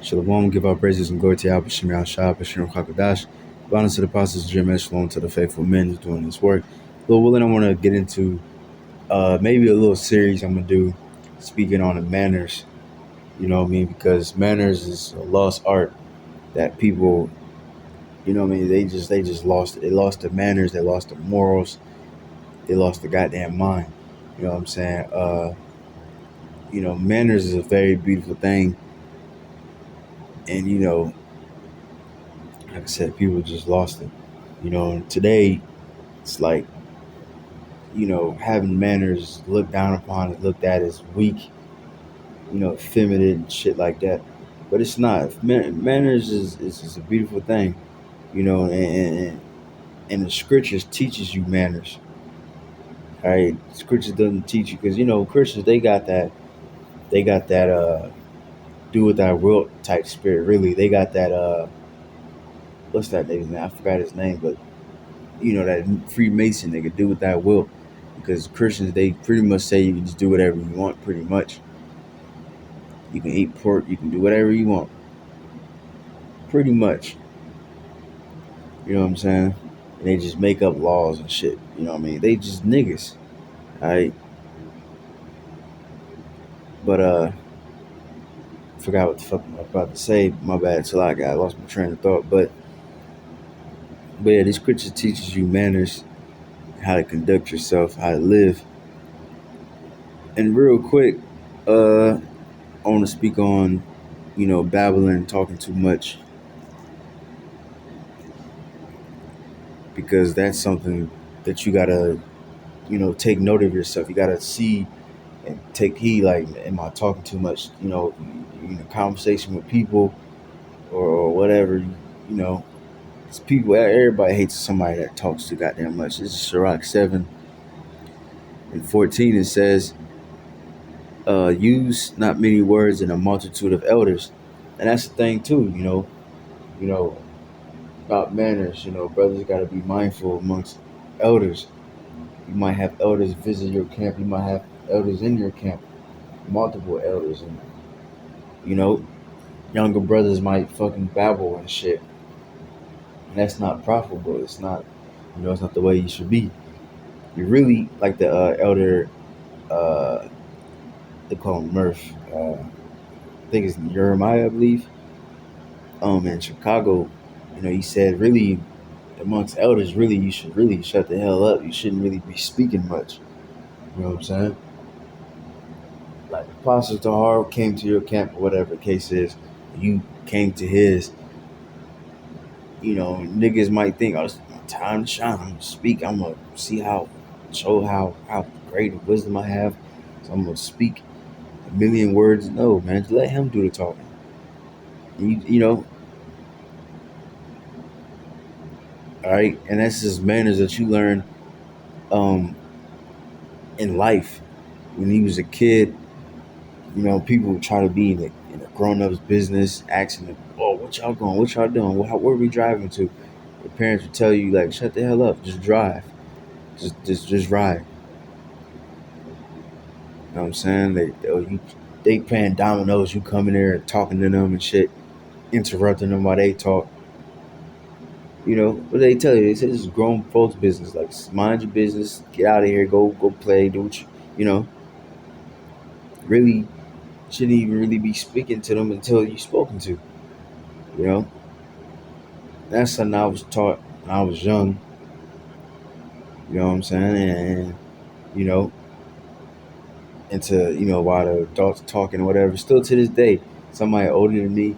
Shalom, give our praises and glory to Yahweh Shem Yahshua, Bashir Kakadash. Honor to the apostles, Jim Shalom to the faithful men who's doing this work. Lord willing, I want to get into maybe a little series I'm going to do speaking on the manners, you know what I mean? Because manners is a lost art that people, you know what I mean? They just lost it. They lost the manners, they lost the morals, they lost the goddamn mind. You know what I'm saying? Manners is a very beautiful thing. And, like I said, people just lost it. And today it's like, having manners looked down upon, is looked at as weak, effeminate and shit like that. But it's not. Manners is a beautiful thing, and the scriptures teaches you manners. All right, scriptures doesn't teach you because Christians they got that do with thy will type spirit. Really, they got that what's that nigga's name? I forgot his name, but that Freemason they could do with that will. Because Christians, they pretty much say you can just do whatever you want, pretty much. You can eat pork, you can do whatever you want. Pretty much. You know what I'm saying? And they just make up laws and shit. You know what I mean? They just niggas. Alright. But forgot what the fuck I was about to say. My bad, till I lost my train of thought. But yeah, this scripture teaches you manners, how to conduct yourself, how to live. And real quick, I want to speak on, babbling, talking too much. Because that's something that you gotta, take note of yourself. You gotta see and take heed. Like, am I talking too much? In a conversation with people or whatever. It's people. Everybody hates somebody that talks too goddamn much. This is Sirach 7:14. It says, "Use not many words in a multitude of elders," and that's the thing too. You know about manners. Brothers got to be mindful amongst elders. You might have elders visit your camp. You might have elders in your camp, multiple elders, and you know, younger brothers might fucking babble and shit. And that's not profitable. It's not, it's not the way you should be. You really like the elder. Uh, they call him Murph. I think it's Jeremiah, I believe. In Chicago, he said really amongst elders, really you should really shut the hell up. You shouldn't really be speaking much. You know what I'm saying? Like Apostle Tahar came to your camp, or whatever the case is, you came to his, niggas might think, oh, it's my time to shine. I'm gonna speak. I'm gonna show how great of wisdom I have. So I'm gonna speak a million words. No, man, just let him do the talking. You know, all right. And that's just manners that you learn um in life. When he was a kid, people try to be in a grown-up's business, asking them, "Oh, what y'all going? What y'all doing? Where are we driving to?" The parents would tell you, like, "Shut the hell up, just drive, just ride." You know what I'm saying? They playing dominoes. You come in there and talking to them and shit, interrupting them while they talk. What they tell you? They say this is grown folks' business. Like, mind your business, get out of here, go play, do what you really shouldn't even really be speaking to them until you spoken to. You know, that's something I was taught when I was young. You know what I'm saying? And you know, into while the adults talking or whatever. Still to this day, somebody older than me.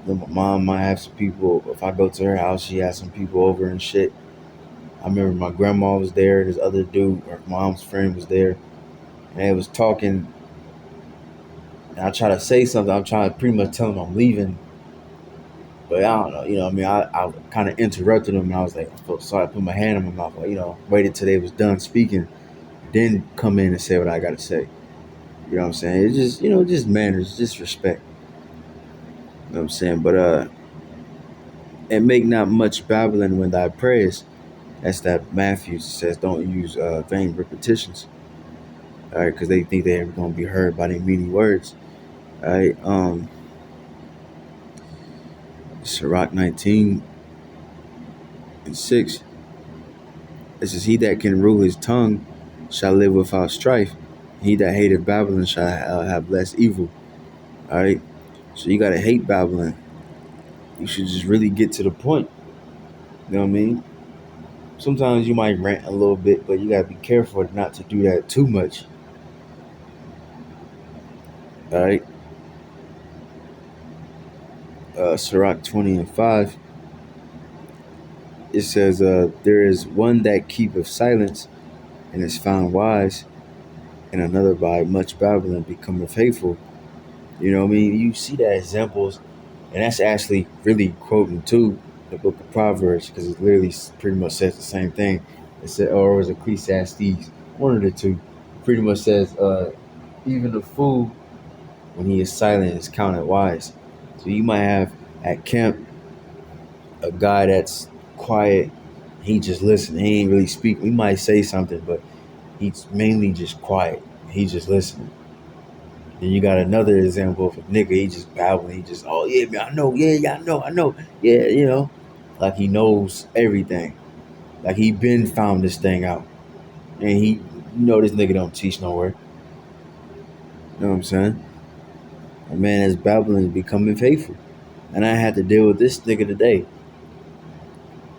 My mom might have some people. If I go to her house, she has some people over and shit. I remember my grandma was there. This other dude, her mom's friend, was there, and they was talking. And I try to say something. I'm trying to pretty much tell them I'm leaving, but I don't know. I kind of interrupted them, and I was like, I felt sorry. I put my hand in my mouth. Like, waited till they was done speaking, then come in and say what I got to say. You know what I'm saying? It's just, just manners, just respect. You know what I'm saying? But and make not much babbling when thou prayest. That's that Matthew says, don't use vain repetitions. All right, because they think they're going to be heard by their meaning words. All right. Sirach 19:6. It says, "He that can rule his tongue shall live without strife. He that hateth Babylon shall have less evil." All right. So you gotta hate Babylon. You should just really get to the point. You know what I mean? Sometimes you might rant a little bit, but you gotta be careful not to do that too much. All right. Sirach 20:5. It says, "There is one that keepeth silence and is found wise, and another by much Babylon becometh faithful." You know what I mean? You see that examples, and that's actually really quoting too the book of Proverbs, because it literally pretty much says the same thing. It said, or it was Ecclesiastes, one of the two. Pretty much says, even the fool, when he is silent, is counted wise. So you might have at camp a guy that's quiet. He just listen. He ain't really speak. We might say something, but he's mainly just quiet. He's just listening. Then you got another example of a nigga, he just babbling, he just, oh yeah, man, I know, yeah, I know, yeah, like he knows everything. Like he been found this thing out. And this nigga don't teach nowhere. You know what I'm saying? A man is babbling is becoming faithful. And I had to deal with this nigga today.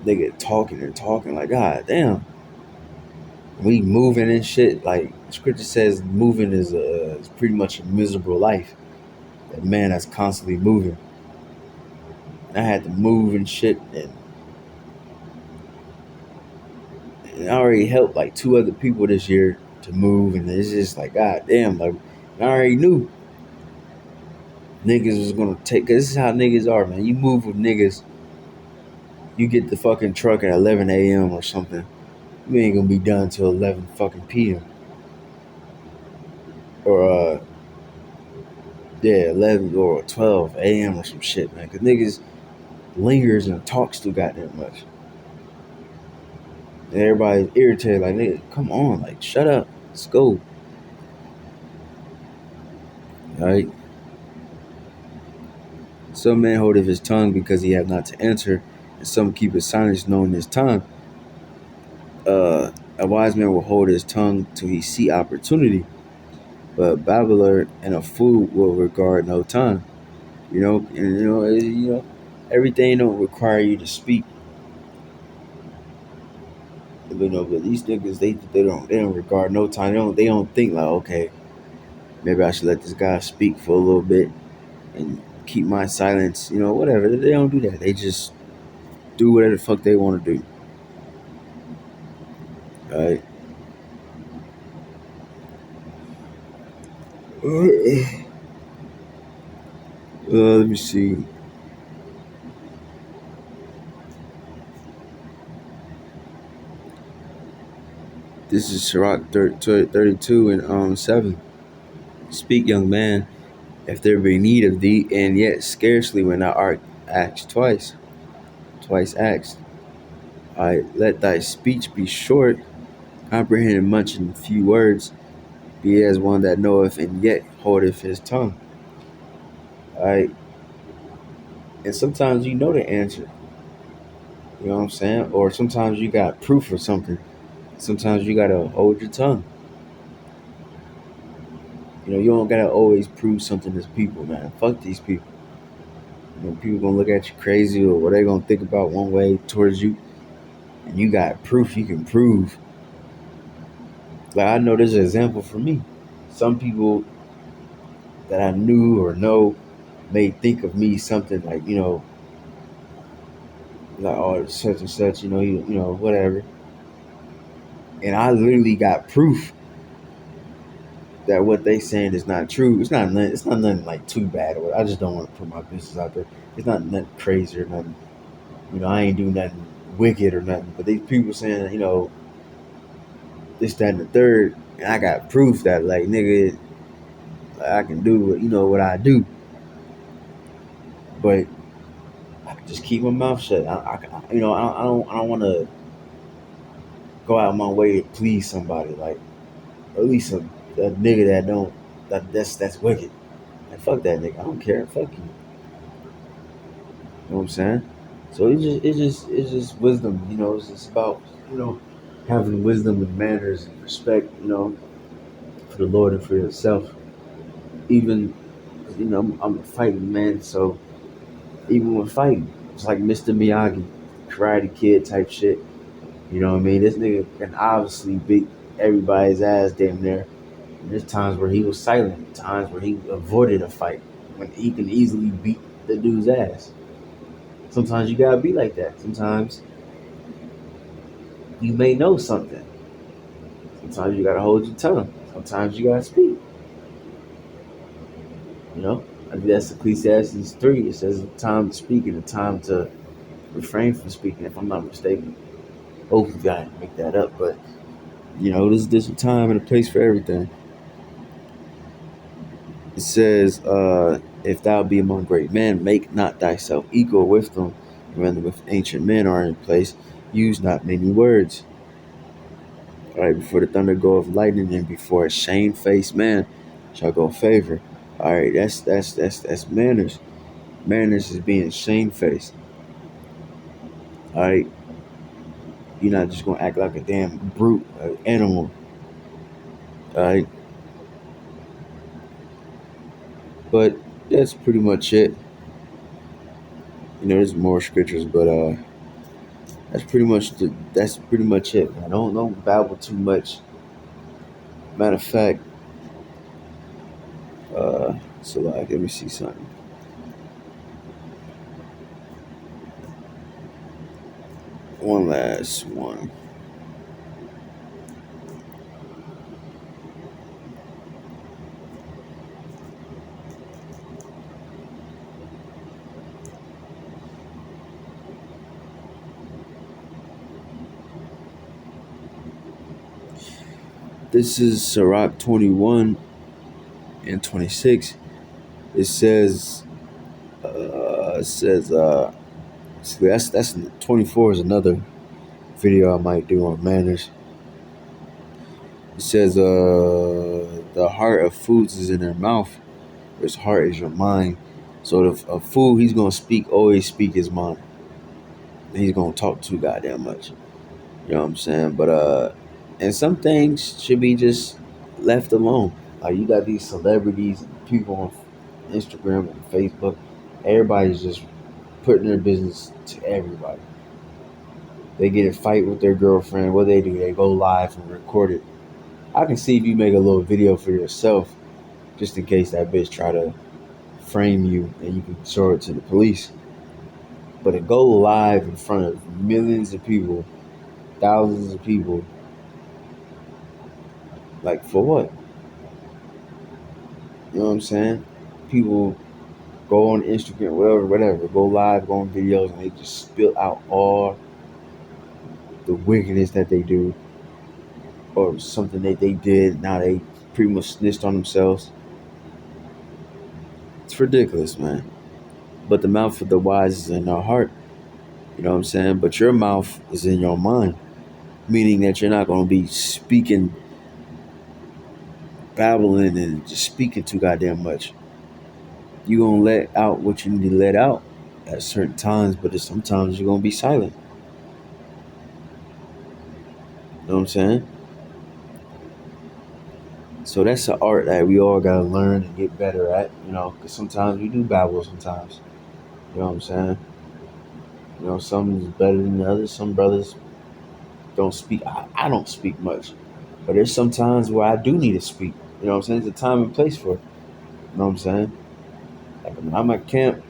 Nigga talking and talking like, God damn. We moving and shit. Like scripture says, moving is pretty much a miserable life. That man that's constantly moving. I had to move and shit, and I already helped like two other people this year to move, and it's just like, God damn, like I already knew niggas was gonna take. Cause this is how niggas are, man. You move with niggas, you get the fucking truck at 11 a.m. or something. You ain't gonna be done till 11 fucking p.m. or 11 or 12 a.m. or some shit, man. Cause niggas lingers and talks too goddamn much. And everybody's irritated, like, nigga, come on, like, shut up, let's go. Alright. Some man holdeth his tongue because he have not to answer, and some keep his silence knowing his time. A wise man will hold his tongue till he see opportunity, but a babbler and a fool will regard no time. Everything don't require you to speak. But these niggas, they don't regard no time. They don't think like, okay, maybe I should let this guy speak for a little bit and keep my silence. Whatever. They don't do that. They just do whatever the fuck they want to do. All right. Let me see. This is Sirach 32 and 7. Speak, young man, if there be need of thee, and yet scarcely when thou art asked twice asked. Let thy speech be short, comprehending much in few words. Be as one that knoweth and yet holdeth his tongue. Alright. And sometimes you know the answer. You know what I'm saying? Or sometimes you got proof or something. Sometimes you gotta hold your tongue. You don't gotta always prove something to people, man. Fuck these people. People gonna look at you crazy, or what they gonna think about one way towards you, and you got proof you can prove. Like I know there's an example for me. Some people that I knew or know may think of me something like, like, oh, such and such, whatever. And I literally got proof that what they saying is not true. It's not nothing like too bad. Or I just don't want to put my business out there. It's not nothing crazy or nothing. I ain't doing nothing wicked or nothing. But these people saying, this, that, and the third, and I got proof that, like, nigga, like, I can do what I do. But I can just keep my mouth shut. I don't want to go out my way to please somebody. Like, at least a nigga that's wicked. Like, fuck that nigga. I don't care. Fuck you. You know what I'm saying? So it's just wisdom. It's just about you know having wisdom and manners and respect. For the Lord and for yourself. Even I'm a fighting man, so even when fighting, it's like Mr. Miyagi, Karate Kid type shit. You know what I mean? This nigga can obviously beat everybody's ass damn near. And there's times where he was silent, times where he avoided a fight when he can easily beat the dude's ass. Sometimes you gotta be like that. Sometimes you may know something. Sometimes you gotta hold your tongue. Sometimes you gotta speak. You know? I think that's Ecclesiastes 3. It says a time to speak and a time to refrain from speaking, if I'm not mistaken. Hopefully I didn't make that up, but there's a time and a place for everything. It says, if thou be among great men, make not thyself equal with them. When with ancient men are in place, use not many words. All right, before the thunder go of lightning, and before a shamefaced man shall go favor. All right, that's manners. Manners is being shamefaced. All right, you're not just gonna act like a damn brute, animal. All right, but that's pretty much it. There's more scriptures, but that's pretty much it. I don't babble too much. Matter of fact, so like let me see something. One last one. This is Sirach 21 and 26. It says see, that's 24 is another video I might do on manners. It says the heart of foods is in their mouth. His heart is your mind. So the a fool, he's gonna always speak his mind. He's gonna talk too goddamn much. You know what I'm saying? But and some things should be just left alone. Like you got these celebrities and people on Instagram and Facebook. Everybody's just putting their business to everybody. They get in a fight with their girlfriend. What they do? They go live and record it. I can see if you make a little video for yourself, just in case that bitch try to frame you and you can show it to the police. But to go live in front of millions of people, thousands of people, like for what? You know what I'm saying? People go on Instagram, whatever, go live, go on videos, and they just spill out all the wickedness that they do or something that they did. Now they pretty much snitched on themselves. It's ridiculous, man. But the mouth of the wise is in their heart. You know what I'm saying? But your mouth is in your mind, meaning that you're not going to be speaking, babbling, and just speaking too goddamn much. You're going to let out what you need to let out at certain times, but sometimes you're going to be silent. You know what I'm saying? So that's an art that we all got to learn and get better at, because sometimes we do babble sometimes. You know what I'm saying? Some is better than the others. Some brothers don't speak. I don't speak much. But there's some times where I do need to speak. You know what I'm saying? There's a time and place for it. You know what I'm saying? Like when I'm at camp,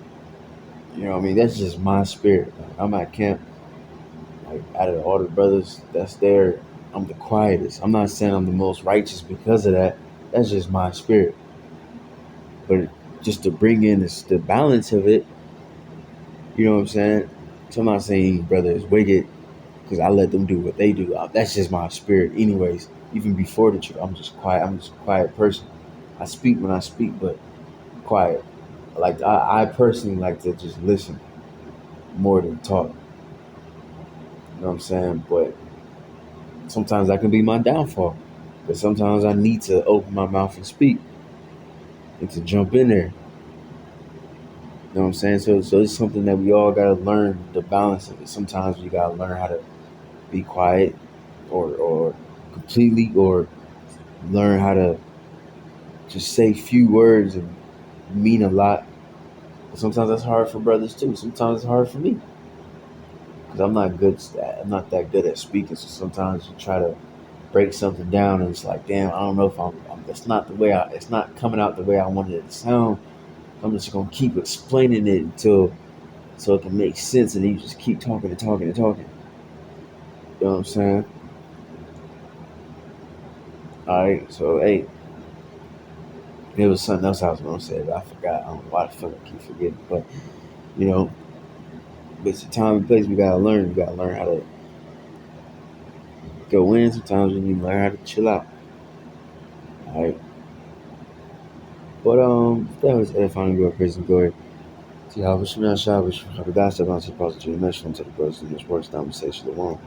that's just my spirit. Like, I'm at camp, like out of all the brothers that's there, I'm the quietest. I'm not saying I'm the most righteous because of that. That's just my spirit. But just to bring in the balance of it, you know what I'm saying? So I'm not saying brother is wicked because I let them do what they do. That's just my spirit, anyways. Even before the truth, I'm just quiet. I'm just a quiet person. I speak when I speak, but quiet. Like I personally like to just listen more than talk. You know what I'm saying? But sometimes that can be my downfall. But sometimes I need to open my mouth and speak and to jump in there. You know know what I'm saying? So it's something that we all gotta learn the balance of it. Sometimes we gotta learn how to be quiet or completely or learn how to just say few words and mean a lot. But sometimes that's hard for brothers too. Sometimes it's hard for me because I'm not that good at speaking. So sometimes you try to break something down and it's like, damn, I don't know if it's not the way it's not coming out the way I wanted it to sound. I'm just gonna keep explaining it until so it can make sense, and you just keep talking and talking and talking. You know what I'm saying? All right, so hey, there was something else I was gonna say, but I forgot. I don't know why the fuck I keep forgetting, but you know, but it's the time and place we gotta learn. We gotta learn how to go in. Sometimes we need to learn how to chill out. All right, but that was edifying your praise and glory. See how we should not shy, we should have a gossip on the positive mesh into the brothers in this works conversation alone.